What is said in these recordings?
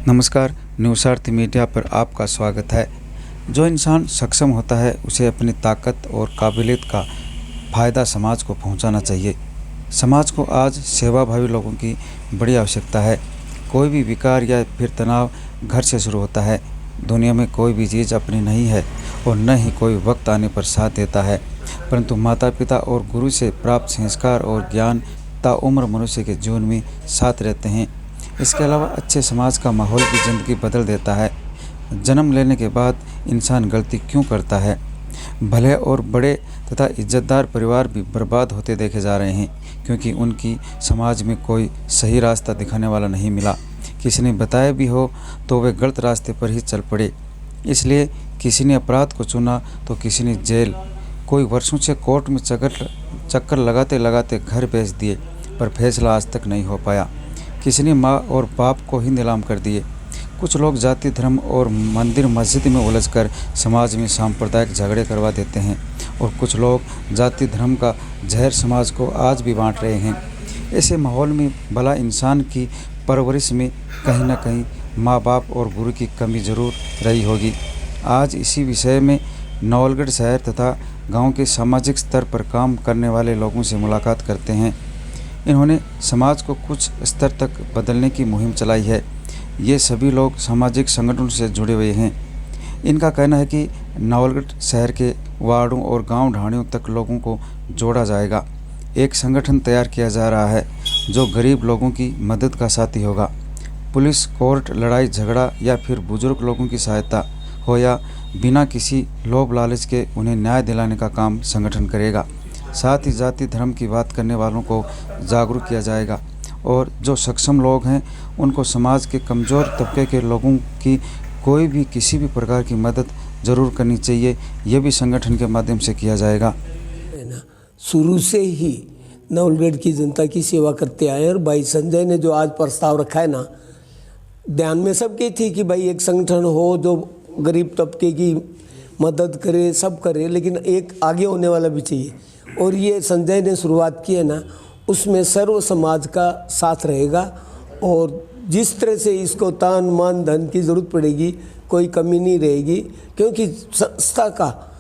नमस्कार, न्यूज़ार्थ मीडिया पर आपका स्वागत है। जो इंसान सक्षम होता है उसे अपनी ताकत और काबिलियत का फ़ायदा समाज को पहुंचाना चाहिए। समाज को आज सेवाभावी लोगों की बड़ी आवश्यकता है। कोई भी विकार या फिर तनाव घर से शुरू होता है। दुनिया में कोई भी चीज़ अपनी नहीं है और न ही कोई वक्त आने पर साथ देता है, परंतु माता पिता और गुरु से प्राप्त संस्कार और ज्ञान ताउम्र मनुष्य के जीवन में साथ रहते हैं। इसके अलावा अच्छे समाज का माहौल भी ज़िंदगी बदल देता है। जन्म लेने के बाद इंसान गलती क्यों करता है? भले और बड़े तथा इज्जतदार परिवार भी बर्बाद होते देखे जा रहे हैं, क्योंकि उनकी समाज में कोई सही रास्ता दिखाने वाला नहीं मिला। किसी ने बताया भी हो तो वे गलत रास्ते पर ही चल पड़े। इसलिए किसी ने अपराध को चुना तो किसी ने जेल। कोई वर्षों से कोर्ट में चक्कर लगाते लगाते घर भेज दिए, पर फैसला आज तक नहीं हो पाया। किसी ने माँ और बाप को ही नीलाम कर दिए। कुछ लोग जाति धर्म और मंदिर मस्जिद में उलझकर समाज में सांप्रदायिक झगड़े करवा देते हैं, और कुछ लोग जाति धर्म का जहर समाज को आज भी बांट रहे हैं। ऐसे माहौल में भला इंसान की परवरिश में कहीं न कहीं माँ बाप और गुरु की कमी जरूर रही होगी। आज इसी विषय में नवलगढ़ शहर तथा गांव के सामाजिक स्तर पर काम करने वाले लोगों से मुलाकात करते हैं। इन्होंने समाज को कुछ स्तर तक बदलने की मुहिम चलाई है। ये सभी लोग सामाजिक संगठनों से जुड़े हुए हैं। इनका कहना है कि नवलगढ़ शहर के वार्डों और गांव ढाणियों तक लोगों को जोड़ा जाएगा। एक संगठन तैयार किया जा रहा है जो गरीब लोगों की मदद का साथी होगा। पुलिस, कोर्ट, लड़ाई झगड़ा या फिर बुजुर्ग लोगों की सहायता हो या बिना किसी लोभ लालच के उन्हें न्याय दिलाने का काम संगठन करेगा। साथ ही जाति धर्म की बात करने वालों को जागरूक किया जाएगा, और जो सक्षम लोग हैं उनको समाज के कमज़ोर तबके के लोगों की कोई भी किसी भी प्रकार की मदद ज़रूर करनी चाहिए। यह भी संगठन के माध्यम से किया जाएगा। शुरू से ही नवलगढ़ की जनता की सेवा करते आए, और भाई संजय ने जो आज प्रस्ताव रखा है ना, ध्यान में सबकी थी कि भाई एक संगठन हो जो गरीब तबके की मदद करे, सब करे, लेकिन एक आगे होने वाला भी चाहिए। और ये संजय ने शुरुआत की है ना, उसमें सर्व समाज का साथ रहेगा, और जिस तरह से इसको तान मान धन की ज़रूरत पड़ेगी कोई कमी नहीं रहेगी, क्योंकि संस्था का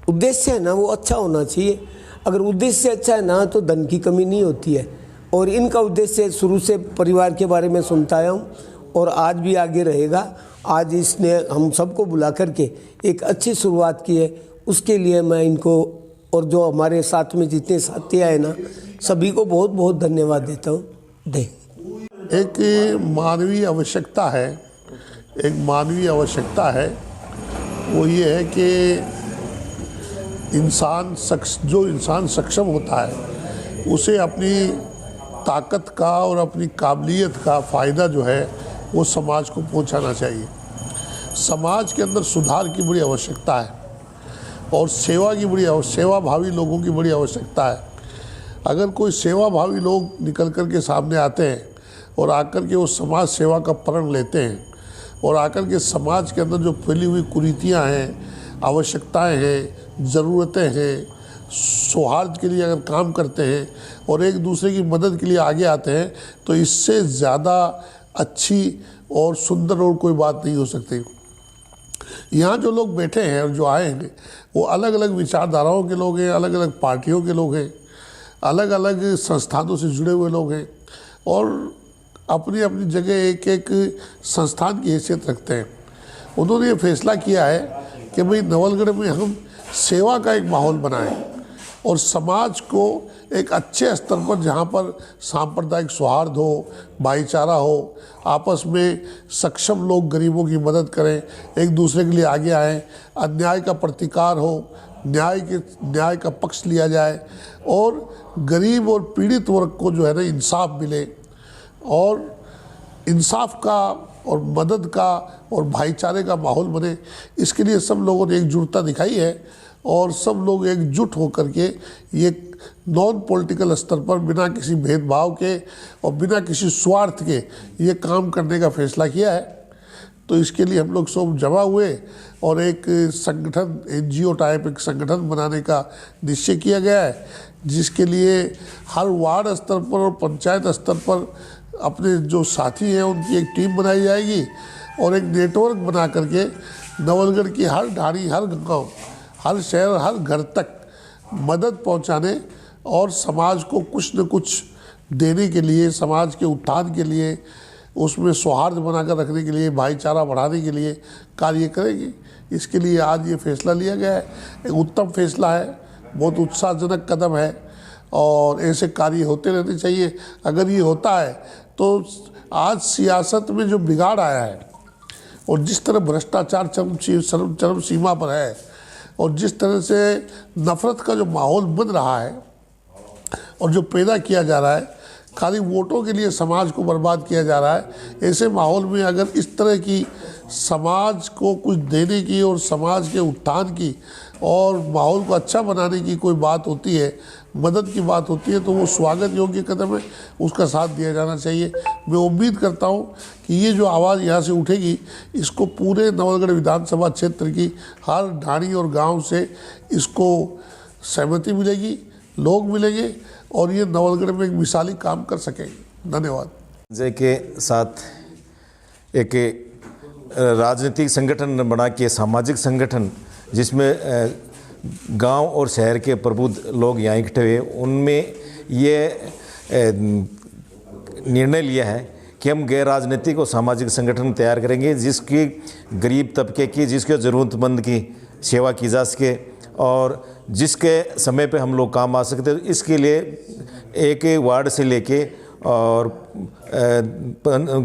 उद्देश्य है ना वो अच्छा होना चाहिए। अगर उद्देश्य अच्छा है ना तो धन की कमी नहीं होती है। और इनका उद्देश्य शुरू से परिवार के बारे में सुनता आया हूँ, और आज भी आगे रहेगा। आज इसने हम सबको बुला करके एक अच्छी शुरुआत की है, उसके लिए मैं इनको और जो हमारे साथ में जितने साथी आए ना, सभी को बहुत बहुत धन्यवाद देता हूँ। एक मानवीय आवश्यकता है, वो ये है कि जो इंसान सक्षम होता है उसे अपनी ताकत का और अपनी काबिलियत का फ़ायदा जो है वो समाज को पहुंचाना चाहिए। समाज के अंदर सुधार की बड़ी आवश्यकता है, और सेवाभावी लोगों की बड़ी आवश्यकता है। अगर कोई सेवाभावी लोग निकल कर के सामने आते हैं और आकर के वो समाज सेवा का प्रण लेते हैं, और आकर के समाज के अंदर जो फैली हुई कुरीतियाँ हैं, आवश्यकताएं हैं, ज़रूरतें हैं, सौहार्द के लिए अगर काम करते हैं और एक दूसरे की मदद के लिए आगे आते हैं, तो इससे ज़्यादा अच्छी और सुंदर और कोई बात नहीं हो सकती। यहाँ जो लोग बैठे हैं और जो आए हैं वो अलग अलग विचारधाराओं के लोग हैं, अलग अलग पार्टियों के लोग हैं, अलग अलग संस्थानों से जुड़े हुए लोग हैं, और अपनी अपनी जगह एक एक संस्थान की हैसियत रखते हैं। उन्होंने ये फैसला किया है कि भाई नवलगढ़ में हम सेवा का एक माहौल बनाएं, और समाज को एक अच्छे स्तर पर, जहाँ पर सांप्रदायिक सौहार्द हो, भाईचारा हो, आपस में सक्षम लोग गरीबों की मदद करें, एक दूसरे के लिए आगे आएँ, अन्याय का प्रतिकार हो, न्याय का पक्ष लिया जाए, और गरीब और पीड़ित वर्ग को जो है ना इंसाफ मिले, और इंसाफ का और मदद का और भाईचारे का माहौल बने। इसके लिए सब लोगों ने एकजुटता दिखाई है, और सब लोग एकजुट होकर के ये नॉन पॉलिटिकल स्तर पर बिना किसी भेदभाव के और बिना किसी स्वार्थ के ये काम करने का फैसला किया है। तो इसके लिए हम लोग सब जमा हुए और एक संगठन, NGO टाइप एक संगठन बनाने का निश्चय किया गया है, जिसके लिए हर वार्ड स्तर पर और पंचायत स्तर पर अपने जो साथी हैं उनकी एक टीम बनाई जाएगी और एक नेटवर्क बना करके नवलगढ़ की हर ढाणी, हर गांव, हर शहर, हर घर तक मदद पहुंचाने और समाज को कुछ न कुछ देने के लिए, समाज के उत्थान के लिए, उसमें सौहार्द बनाकर रखने के लिए, भाईचारा बढ़ाने के लिए कार्य करेंगे। इसके लिए आज ये फैसला लिया गया है। एक उत्तम फैसला है, बहुत उत्साहजनक कदम है और ऐसे कार्य होते रहने चाहिए। अगर ये होता है तो आज सियासत में जो बिगाड़ आया है और जिस तरह भ्रष्टाचार चरम सीमा पर है और जिस तरह से नफरत का जो माहौल बन रहा है और जो पैदा किया जा रहा है, खाली वोटों के लिए समाज को बर्बाद किया जा रहा है, ऐसे माहौल में अगर इस तरह की समाज को कुछ देने की और समाज के उत्थान की और माहौल को अच्छा बनाने की कोई बात होती है, मदद की बात होती है, तो वो स्वागत योग्य कदम है, उसका साथ दिया जाना चाहिए। मैं उम्मीद करता हूँ कि ये जो आवाज़ यहाँ से उठेगी, इसको पूरे नवलगढ़ विधानसभा क्षेत्र की हर ढाणी और गांव से इसको सहमति मिलेगी, लोग मिलेंगे और ये नवलगढ़ में एक मिसाली काम कर सकेंगे। धन्यवाद। जय के साथ एक राजनीतिक संगठन बना के, सामाजिक संगठन जिसमें गांव और शहर के प्रबुद्ध लोग यहाँ इकट्ठे हुए, उनमें ये निर्णय लिया है कि हम गैर राजनीतिक और सामाजिक संगठन तैयार करेंगे जिसकी गरीब तबके की, जिसके ज़रूरतमंद की सेवा की जा सके और जिसके समय पे हम लोग काम आ सकते हैं। इसके लिए एक वार्ड से लेके और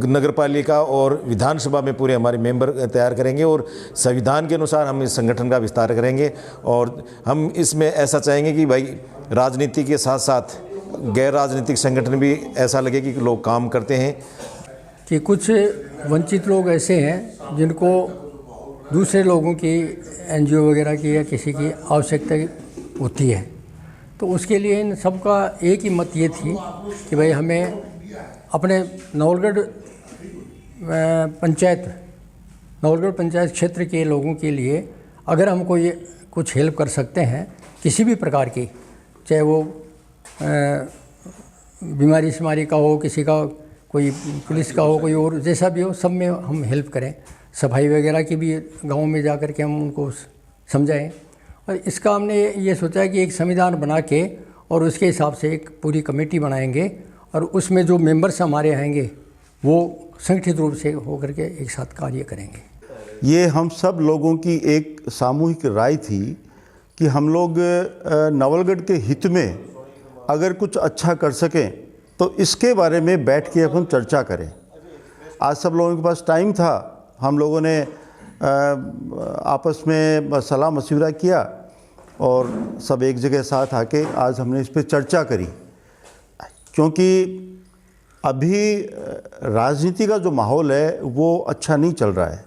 नगर पालिका और विधानसभा में पूरे हमारे मेंबर तैयार करेंगे और संविधान के अनुसार हम इस संगठन का विस्तार करेंगे। और हम इसमें ऐसा चाहेंगे कि भाई राजनीति के साथ साथ गैर राजनीतिक संगठन भी ऐसा लगे कि लोग काम करते हैं। कि कुछ वंचित लोग ऐसे हैं जिनको दूसरे लोगों की एनजीओ वगैरह की या किसी की आवश्यकता होती है, तो उसके लिए इन सबका एक ही मत ये थी कि भाई हमें अपने नवलगढ़ पंचायत क्षेत्र के लोगों के लिए अगर हम कोई कुछ हेल्प कर सकते हैं किसी भी प्रकार की, चाहे वो बीमारी शुमारी का हो, किसी का कोई पुलिस का हो, कोई और जैसा भी हो, सब में हम हेल्प करें। सफाई वगैरह की भी गांव में जा कर के हम उनको समझाएं। और इसका हमने ये सोचा है कि एक संविधान बना के और उसके हिसाब से एक पूरी कमेटी बनाएंगे और उसमें जो मेंबर्स हमारे आएंगे वो संगठित रूप से होकर के एक साथ कार्य करेंगे। ये हम सब लोगों की एक सामूहिक राय थी कि हम लोग नवलगढ़ के हित में अगर कुछ अच्छा कर सकें तो इसके बारे में बैठ के अपन चर्चा करें। आज सब लोगों के पास टाइम था, हम लोगों ने आपस में सलाह मशविरा किया और सब एक जगह साथ आके आज हमने इस पर चर्चा करी। क्योंकि अभी राजनीति का जो माहौल है वो अच्छा नहीं चल रहा है,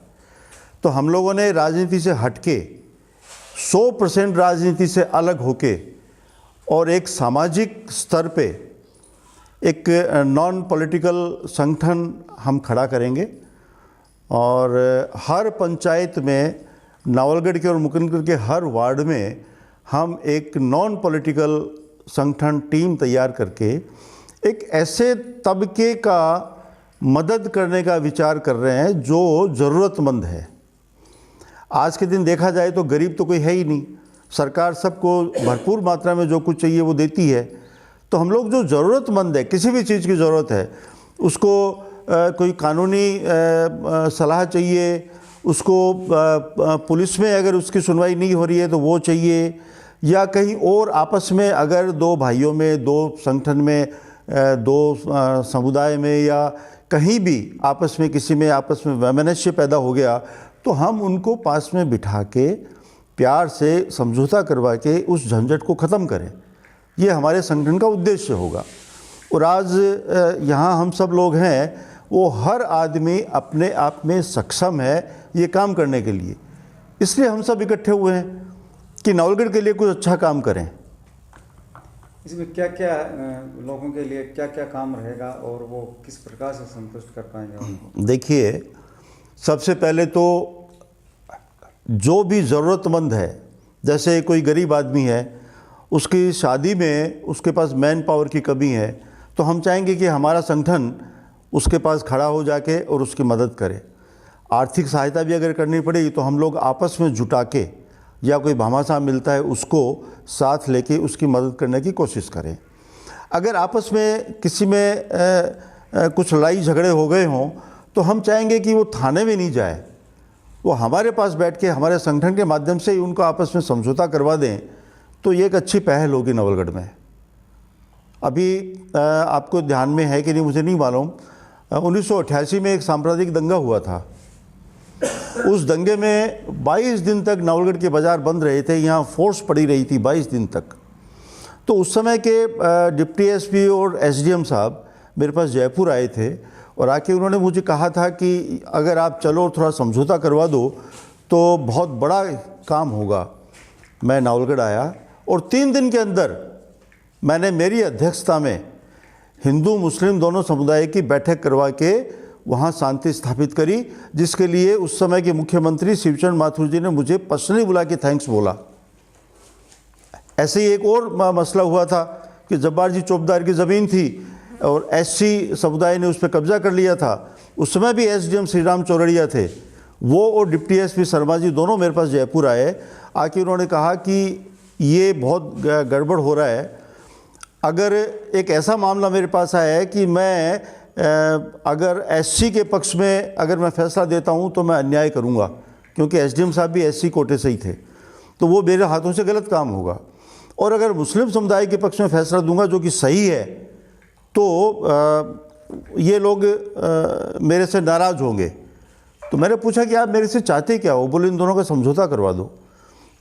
तो हम लोगों ने राजनीति से हटके 100% राजनीति से अलग होके और एक सामाजिक स्तर पे एक नॉन पॉलिटिकल संगठन हम खड़ा करेंगे और हर पंचायत में, नवलगढ़ के और मुकुंदगढ़ के हर वार्ड में हम एक नॉन पॉलिटिकल संगठन टीम तैयार करके एक ऐसे तबके का मदद करने का विचार कर रहे हैं जो ज़रूरतमंद है। आज के दिन देखा जाए तो गरीब तो कोई है ही नहीं, सरकार सबको भरपूर मात्रा में जो कुछ चाहिए वो देती है। तो हम लोग जो ज़रूरतमंद है, किसी भी चीज़ की ज़रूरत है, उसको कोई कानूनी सलाह चाहिए, उसको पुलिस में अगर उसकी सुनवाई नहीं हो रही है तो वो चाहिए, या कहीं और आपस में अगर दो भाइयों में, दो संगठन में, दो समुदाय में या कहीं भी आपस में किसी में आपस में वैमनस्य पैदा हो गया तो हम उनको पास में बिठा के प्यार से समझौता करवा के उस झंझट को ख़त्म करें। ये हमारे संगठन का उद्देश्य होगा। और आज यहाँ हम सब लोग हैं, वो हर आदमी अपने आप में सक्षम है ये काम करने के लिए, इसलिए हम सब इकट्ठे हुए हैं कि नवलगढ़ के लिए कुछ अच्छा काम करें। इसमें क्या क्या लोगों के लिए क्या क्या काम रहेगा और वो किस प्रकार से संतुष्ट कर पाएंगे उनको? देखिए, सबसे पहले तो जो भी ज़रूरतमंद है, जैसे कोई गरीब आदमी है उसकी शादी में उसके पास मैन पावर की कमी है, तो हम चाहेंगे कि हमारा संगठन उसके पास खड़ा हो जाके और उसकी मदद करे। आर्थिक सहायता भी अगर करनी पड़ेगी तो हम लोग आपस में जुटा के, या कोई भामाशाह मिलता है उसको साथ लेके उसकी मदद करने की कोशिश करें। अगर आपस में किसी में कुछ लड़ाई झगड़े हो गए हों तो हम चाहेंगे कि वो थाने में नहीं जाए, वो हमारे पास बैठ के हमारे संगठन के माध्यम से ही उनको आपस में समझौता करवा दें, तो ये एक अच्छी पहल होगी नवलगढ़ में। अभी आपको ध्यान में है कि नहीं मुझे नहीं मालूम, 1988 में एक सांप्रदायिक दंगा हुआ था। उस दंगे में 22 दिन तक नवलगढ़ के बाज़ार बंद रहे थे, यहाँ फोर्स पड़ी रही थी 22 दिन तक। तो उस समय के डिप्टी एसपी और एसडीएम साहब मेरे पास जयपुर आए थे और आके उन्होंने मुझे कहा था कि अगर आप चलो थोड़ा समझौता करवा दो तो बहुत बड़ा काम होगा। मैं नवलगढ़ आया और 3 दिन के अंदर मैंने मेरी अध्यक्षता में हिंदू मुस्लिम दोनों समुदाय की बैठक करवा के वहाँ शांति स्थापित करी, जिसके लिए उस समय के मुख्यमंत्री शिवचंद्र माथुर जी ने मुझे पर्सनली बुला के थैंक्स बोला। ऐसे ही एक और मसला हुआ था कि जब्बार जी चौबदार की ज़मीन थी और एससी समुदाय ने उस पर कब्जा कर लिया था। उस समय भी एसडीएम श्री राम चौरड़िया थे, वो और डिप्टी एसपी शर्मा जी दोनों मेरे पास जयपुर आए। आके उन्होंने कहा कि ये बहुत गड़बड़ हो रहा है, अगर एक ऐसा मामला मेरे पास आया है कि मैं अगर एससी के पक्ष में अगर मैं फैसला देता हूं तो मैं अन्याय करूंगा, क्योंकि एसडीएम साहब भी एससी कोटे से ही थे, तो वो मेरे हाथों से गलत काम होगा। और अगर मुस्लिम समुदाय के पक्ष में फैसला दूंगा जो कि सही है, तो ये लोग मेरे से नाराज़ होंगे। तो मैंने पूछा कि आप मेरे से चाहते क्या हो? बोले इन दोनों का समझौता करवा दो।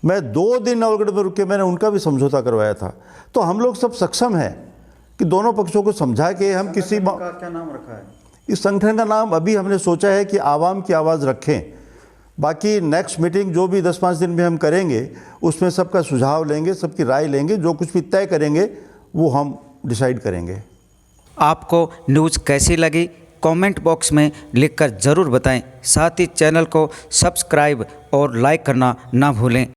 मैं 2 दिन नवलगढ़ में रुक के मैंने उनका भी समझौता करवाया था। तो हम लोग सब सक्षम हैं कि दोनों पक्षों को समझा के हम किसी का क्या नाम रखा है? इस संगठन का नाम अभी हमने सोचा है कि आवाम की आवाज़ रखें। बाकी नेक्स्ट मीटिंग जो भी 10-5 दिन में हम करेंगे उसमें सबका सुझाव लेंगे, सबकी राय लेंगे, जो कुछ भी तय करेंगे वो हम डिसाइड करेंगे। आपको न्यूज़ कैसी लगी कमेंट बॉक्स में लिखकर ज़रूर बताएं। साथ ही चैनल को सब्सक्राइब और लाइक करना ना भूलें।